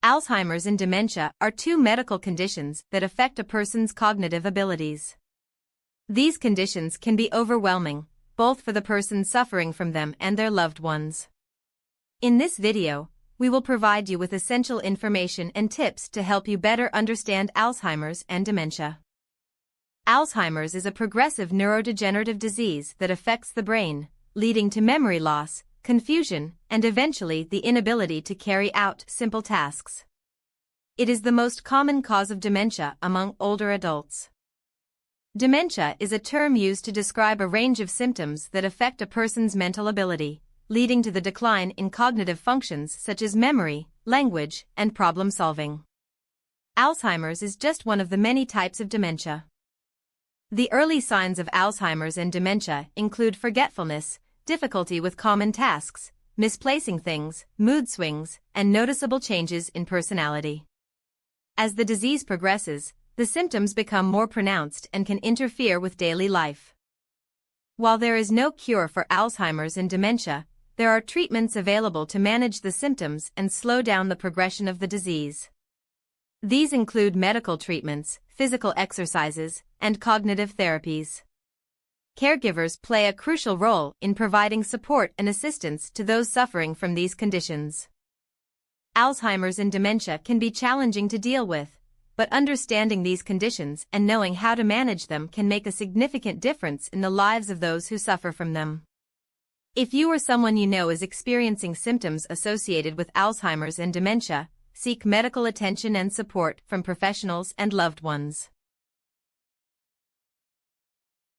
Alzheimer's and dementia are two medical conditions that affect a person's cognitive abilities. These conditions can be overwhelming, both for the person suffering from them and their loved ones. In this video, we will provide you with essential information and tips to help you better understand Alzheimer's and dementia. Alzheimer's is a progressive neurodegenerative disease that affects the brain, leading to memory loss, confusion, and eventually the inability to carry out simple tasks. It is the most common cause of dementia among older adults. Dementia is a term used to describe a range of symptoms that affect a person's mental ability, leading to the decline in cognitive functions such as memory, language, and problem-solving. Alzheimer's is just one of the many types of dementia. The early signs of Alzheimer's and dementia include forgetfulness, difficulty with common tasks, misplacing things, mood swings, and noticeable changes in personality. As the disease progresses, the symptoms become more pronounced and can interfere with daily life. While there is no cure for Alzheimer's and dementia, there are treatments available to manage the symptoms and slow down the progression of the disease. These include medical treatments, physical exercises, and cognitive therapies. Caregivers play a crucial role in providing support and assistance to those suffering from these conditions. Alzheimer's and dementia can be challenging to deal with, but understanding these conditions and knowing how to manage them can make a significant difference in the lives of those who suffer from them. If you or someone you know is experiencing symptoms associated with Alzheimer's and dementia, seek medical attention and support from professionals and loved ones.